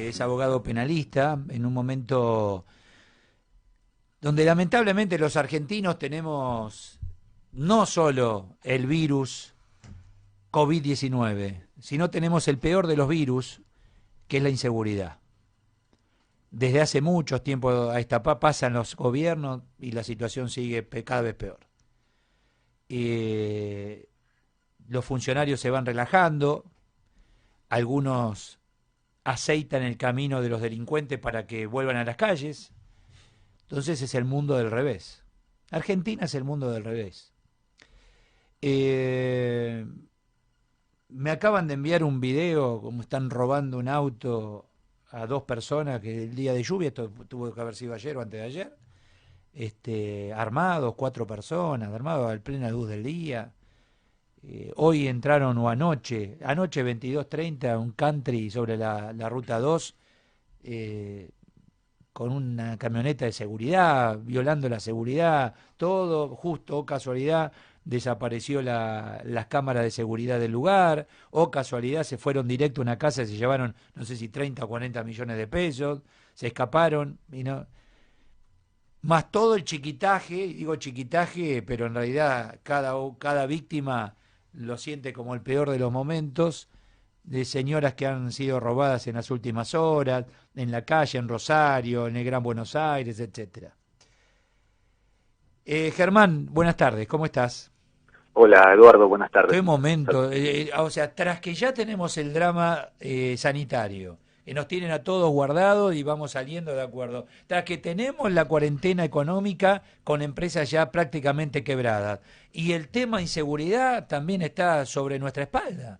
es abogado penalista en un momento donde lamentablemente los argentinos tenemos no solo el virus COVID-19, sino tenemos el peor de los virus, que es la inseguridad. Desde hace mucho tiempo a esta pasan los gobiernos y la situación sigue cada vez peor. Los funcionarios se van relajando, algunos aceitan el camino de los delincuentes para que vuelvan a las calles. Entonces es el mundo del revés. Argentina es el mundo del revés. Me acaban de enviar un video como están robando un auto a dos personas que el día de lluvia, esto tuvo que haber sido ayer o antes de ayer, armados, cuatro personas, armados a plena luz del día. Hoy entraron, o anoche 22:30, un country sobre la ruta 2, con una camioneta de seguridad, violando la seguridad, todo, justo, o casualidad, desapareció las cámaras de seguridad del lugar, o casualidad se fueron directo a una casa y se llevaron, no sé si 30 o 40 millones de pesos, se escaparon, y no, más todo el chiquitaje, digo chiquitaje, pero en realidad cada víctima lo siente como el peor de los momentos, de señoras que han sido robadas en las últimas horas, en la calle, en Rosario, en el Gran Buenos Aires, etcétera. Germán, buenas tardes, ¿cómo estás? Hola Eduardo, buenas tardes. Qué momento, o sea, tras que ya tenemos el drama sanitario, que nos tienen a todos guardados y vamos saliendo de acuerdo, tras que tenemos la cuarentena económica con empresas ya prácticamente quebradas, y el tema inseguridad también está sobre nuestra espalda.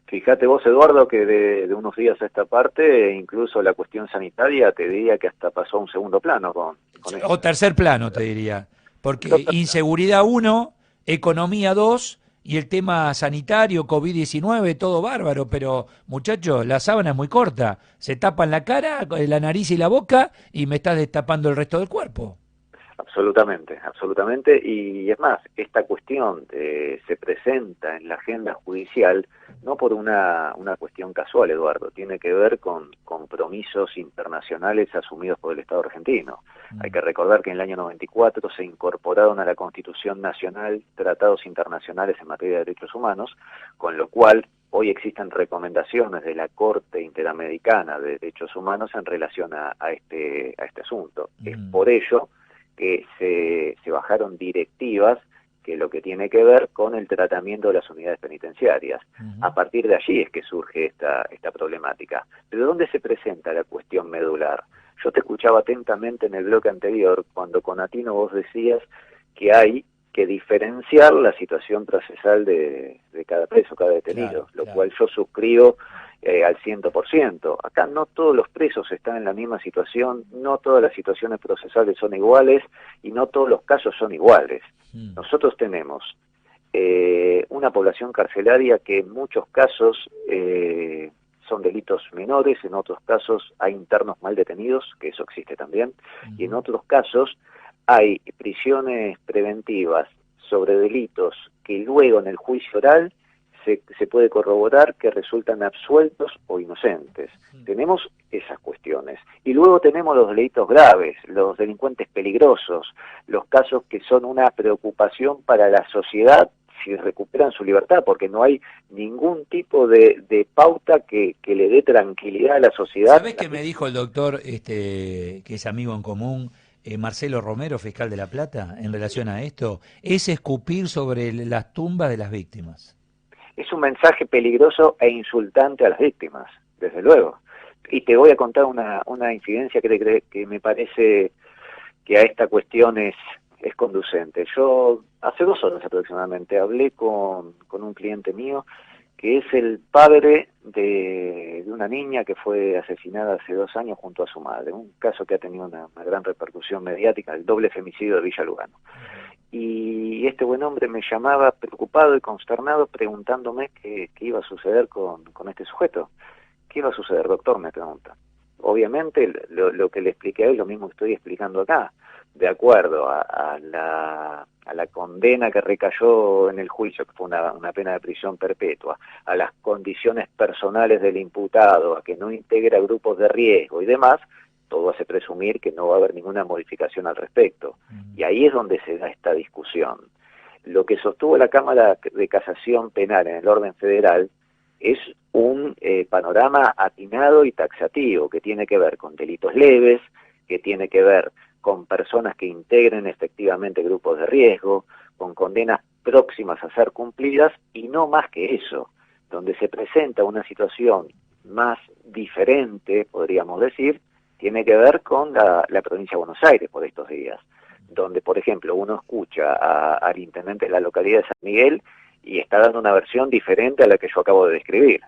Fíjate vos, Eduardo, que de unos días a esta parte, incluso la cuestión sanitaria, te diría que hasta pasó a un segundo plano con O esto. tercer plano, te diría, porque Doctor, inseguridad uno, economía dos, y el tema sanitario, COVID-19, todo bárbaro, pero muchachos, la sábana es muy corta, se tapan la cara, la nariz y la boca, y me estás destapando el resto del cuerpo. absolutamente, absolutamente. Y es más, esta cuestión se presenta en la agenda judicial no por una cuestión casual, Eduardo, tiene que ver con compromisos internacionales asumidos por el Estado argentino. Hay Mm. que recordar que en el año 94 se incorporaron a la Constitución Nacional tratados internacionales en materia de derechos humanos, con lo cual hoy existen recomendaciones de la Corte Interamericana de Derechos Humanos en relación a este asunto. Es Mm. por ello que se bajaron directivas que lo que tiene que ver con el tratamiento de las unidades penitenciarias. A Ujú. partir de allí es que surge esta problemática. ¿De dónde se presenta la cuestión medular? Yo te escuchaba atentamente en el bloque anterior, cuando con Atino vos decías que hay que diferenciar la situación procesal de cada preso, cada detenido, Claro, lo claro. cual yo suscribo al 100%. Acá no todos los presos están en la misma situación, no todas las situaciones procesales son iguales y no todos los casos son iguales. Mm. Nosotros tenemos una población carcelaria que en muchos casos son delitos menores, en otros casos hay internos mal detenidos, que eso existe también, y en Ujú. otros casos hay prisiones preventivas sobre delitos que luego en el juicio oral se puede corroborar que resultan absueltos o inocentes. Tenemos esas cuestiones. Y luego tenemos los delitos graves, los delincuentes peligrosos, los casos que son una preocupación para la sociedad si recuperan su libertad, porque no hay ningún tipo de pauta que le dé tranquilidad a la sociedad. ¿Sabés qué me dijo el doctor, que es amigo en común, Marcelo Romero, fiscal de La Plata, en relación a esto? Es escupir sobre las tumbas de las víctimas. Es un mensaje peligroso e insultante a las víctimas, desde luego. Y te voy a contar una incidencia que me parece que a esta cuestión es conducente. Yo hace 2 horas aproximadamente hablé con un cliente mío que es el padre de una niña que fue asesinada hace 2 años junto a su madre, un caso que ha tenido una gran repercusión mediática, el doble femicidio de Villa Lugano. Y este buen hombre me llamaba preocupado y consternado preguntándome qué iba a suceder con este sujeto. ¿Qué iba a suceder, doctor?, me pregunta. obviamente lo que le expliqué es lo mismo que estoy explicando acá, de acuerdo a la condena que recayó en el juicio, que fue una pena de prisión perpetua, a las condiciones personales del imputado, a que no integra grupos de riesgo y demás, todo hace presumir que no va a haber ninguna modificación al respecto. Y ahí es donde se da esta discusión. Lo que sostuvo la Cámara de Casación Penal en el orden federal es un panorama atinado y taxativo que tiene que ver con delitos leves, que tiene que ver con personas que integren efectivamente grupos de riesgo, con condenas próximas a ser cumplidas y no más que eso, donde se presenta una situación más diferente, podríamos decir, tiene que ver con la provincia de Buenos Aires por estos días, donde, por ejemplo, uno escucha al intendente de la localidad de San Miguel y está dando una versión diferente a la que yo acabo de describir.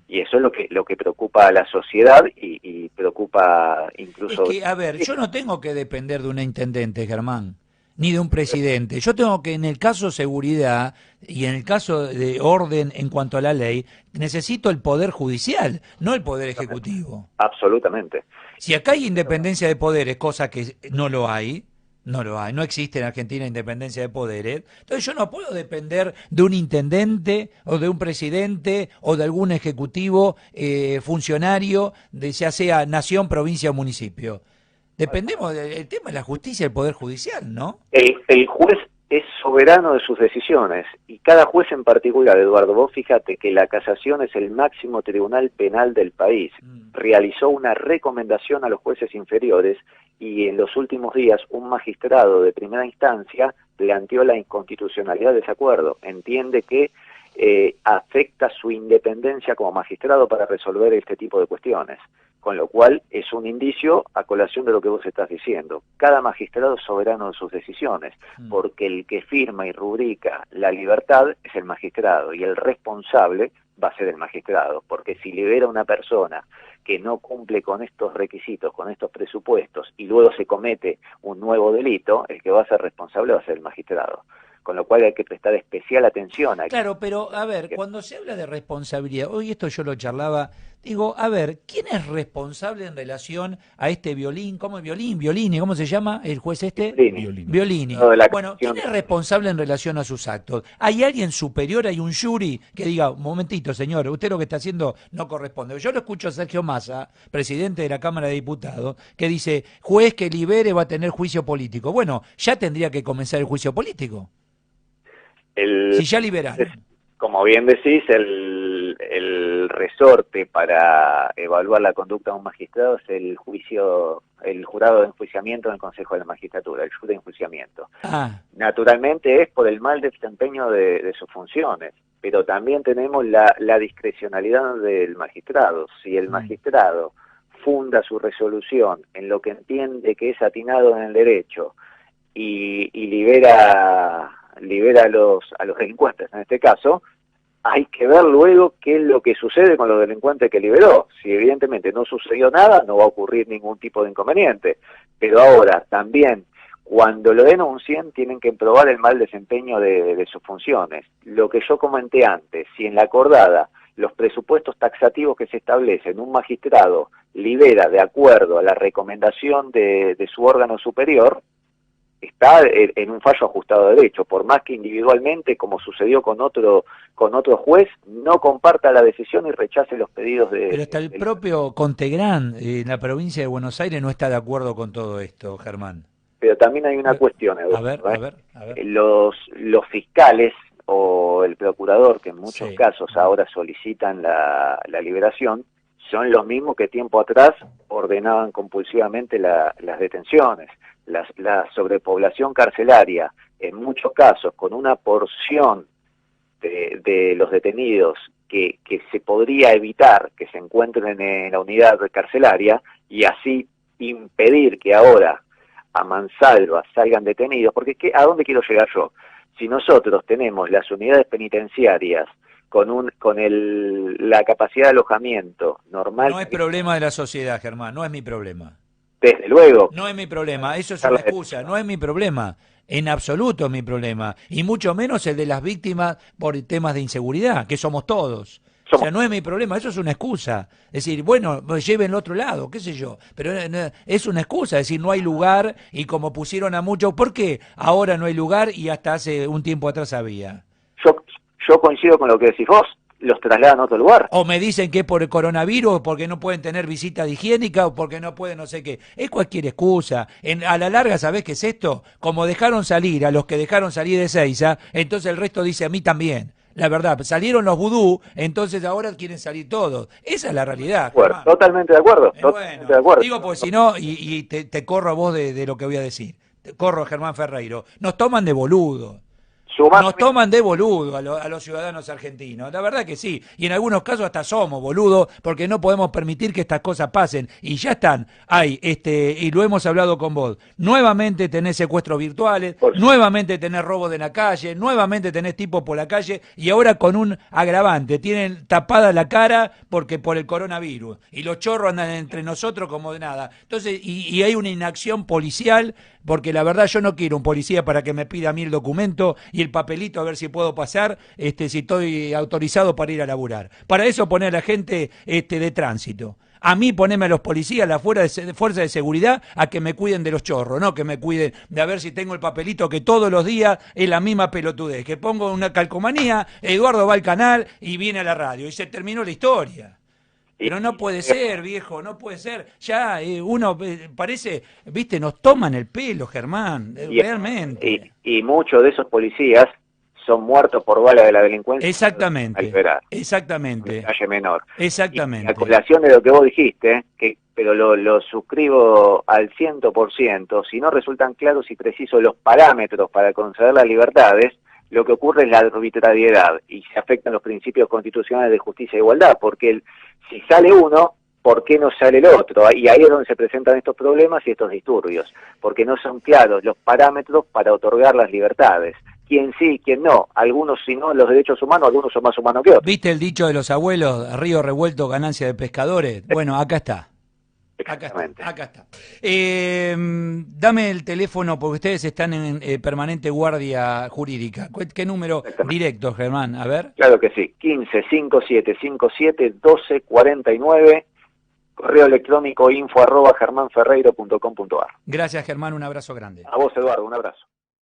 Y eso es lo que preocupa a la sociedad y preocupa incluso... Es que, a ver, yo no tengo que depender de un intendente, Germán, ni de un presidente. Yo tengo que, en el caso seguridad y en el caso de orden en cuanto a la ley, necesito el poder judicial, no el poder ejecutivo. Absolutamente. Si acá hay independencia de poderes, cosa que no lo hay, no existe en Argentina independencia de poderes, entonces yo no puedo depender de un intendente o de un presidente o de algún ejecutivo funcionario, de ya sea nación, provincia o municipio. Dependemos del tema de la justicia y el poder judicial, ¿no? El juez es soberano de sus decisiones y cada juez en particular, Eduardo, vos fíjate que la casación es el máximo tribunal penal del país, realizó una recomendación a los jueces inferiores y en los últimos días un magistrado de primera instancia planteó la inconstitucionalidad de ese acuerdo, entiende que afecta su independencia como magistrado para resolver este tipo de cuestiones. Con lo cual es un indicio a colación de lo que vos estás diciendo. Cada magistrado es soberano de sus decisiones, porque el que firma y rubrica la libertad es el magistrado y el responsable va a ser el magistrado, porque si libera a una persona que no cumple con estos requisitos, con estos presupuestos, y luego se comete un nuevo delito, el que va a ser responsable va a ser el magistrado. Con lo cual hay que prestar especial atención a... Claro, pero a ver, cuando se habla de responsabilidad, hoy esto yo lo charlaba, digo, a ver, ¿quién es responsable en relación a este Violini, ¿cómo se llama el juez este? Violini. Bueno, ¿quién es responsable en relación a sus actos? ¿Hay alguien superior, hay un jury que diga, un momentito señor, usted lo que está haciendo no corresponde? Yo lo escucho a Sergio Massa, presidente de la Cámara de Diputados, que dice, juez que libere va a tener juicio político. Bueno, ya tendría que comenzar el juicio político. Si ya liberaron. Como bien decís, el resorte para evaluar la conducta de un magistrado es el jurado de enjuiciamiento del Consejo de la Magistratura, el jury de enjuiciamiento. Naturalmente es por el mal desempeño de sus funciones, pero también tenemos la discrecionalidad del magistrado. Si el magistrado funda su resolución en lo que entiende que es atinado en el derecho y libera a los delincuentes, en este caso, hay que ver luego qué es lo que sucede con los delincuentes que liberó. Si evidentemente no sucedió nada, no va a ocurrir ningún tipo de inconveniente. Pero ahora, también, cuando lo denuncien, tienen que probar el mal desempeño de sus funciones. Lo que yo comenté antes, si en la acordada los presupuestos taxativos que se establecen, un magistrado libera de acuerdo a la recomendación de su órgano superior, está en un fallo ajustado a derecho, por más que individualmente, como sucedió con otro juez, no comparta la decisión y rechace los pedidos de... Pero hasta el propio Contegrán, en la provincia de Buenos Aires, no está de acuerdo con todo esto, Germán. Pero también hay una cuestión, Eduardo, a ver. Los fiscales o el procurador, que en muchos casos ahora solicitan la liberación, son los mismos que tiempo atrás ordenaban compulsivamente las detenciones. La sobrepoblación carcelaria, en muchos casos, con una porción de los detenidos que se podría evitar que se encuentren en la unidad carcelaria y así impedir que ahora a mansalva salgan detenidos, porque ¿a dónde quiero llegar yo? Si nosotros tenemos las unidades penitenciarias con la capacidad de alojamiento normal... No es problema de la sociedad, Germán, no es mi problema. Desde luego. No es mi problema, eso es una excusa, no es mi problema, en absoluto es mi problema, y mucho menos el de las víctimas por temas de inseguridad, que somos todos. O sea, no es mi problema, eso es una excusa. Es decir, bueno, lleven al otro lado, qué sé yo. Pero es una excusa, es decir, no hay lugar y como pusieron a muchos, ¿por qué ahora no hay lugar y hasta hace un tiempo atrás había? Yo coincido con lo que decís vos, los trasladan a otro lugar. O me dicen que es por el coronavirus, o porque no pueden tener visita de higiénica, o porque no pueden no sé qué. Es cualquier excusa. A la larga, ¿sabés qué es esto? Como dejaron salir a los que dejaron salir de Seiza, entonces el resto dice a mí también. La verdad, salieron los vudú, entonces ahora quieren salir todos. Esa es la realidad. Bueno, totalmente de acuerdo. Bueno, De acuerdo. digo, porque si no, y te corro a vos de lo que voy a decir. Te corro a Germán Ferreiro. Nos toman de boludo. Nos toman de boludo a los ciudadanos argentinos, la verdad que sí, y en algunos casos hasta somos boludos porque no podemos permitir que estas cosas pasen, y ya están, y lo hemos hablado con vos, nuevamente tenés secuestros virtuales, nuevamente tenés robos de la calle, nuevamente tenés tipos por la calle, y ahora con un agravante, tienen tapada la cara porque por el coronavirus, y los chorros andan entre nosotros como de nada, entonces, y hay una inacción policial, porque la verdad yo no quiero un policía para que me pida a mí el documento y el papelito a ver si puedo pasar, si estoy autorizado para ir a laburar. Para eso poner a la gente de tránsito. A mí poneme a los policías, a la fuerza de seguridad, a que me cuiden de los chorros, no que me cuiden de a ver si tengo el papelito que todos los días es la misma pelotudez. Que pongo una calcomanía, Eduardo va al canal y viene a la radio y se terminó la historia. Pero no puede ser, viejo, no puede ser. Ya uno parece, viste, nos toman el pelo, Germán, realmente. Y muchos de esos policías son muertos por bala de la delincuencia. Exactamente, exactamente. En calle menor. Exactamente. Y a colación de lo que vos dijiste, pero lo suscribo al 100%, si no resultan claros y precisos los parámetros para conceder las libertades, lo que ocurre es la arbitrariedad y se afectan los principios constitucionales de justicia e igualdad, porque si sale uno, ¿por qué no sale el otro? Y ahí es donde se presentan estos problemas y estos disturbios, porque no son claros los parámetros para otorgar las libertades. Quién sí, quién no. Algunos, si no, los derechos humanos, algunos son más humanos que otros. ¿Viste el dicho de los abuelos, río revuelto, ganancia de pescadores? Bueno, acá está. Acá está. Dame el teléfono porque ustedes están en permanente guardia jurídica. ¿Qué número directo, Germán? A ver. Claro que sí. 15-5757-1249. Correo electrónico info@germanferreiro.com.ar. Gracias, Germán. Un abrazo grande. A vos, Eduardo. Un abrazo.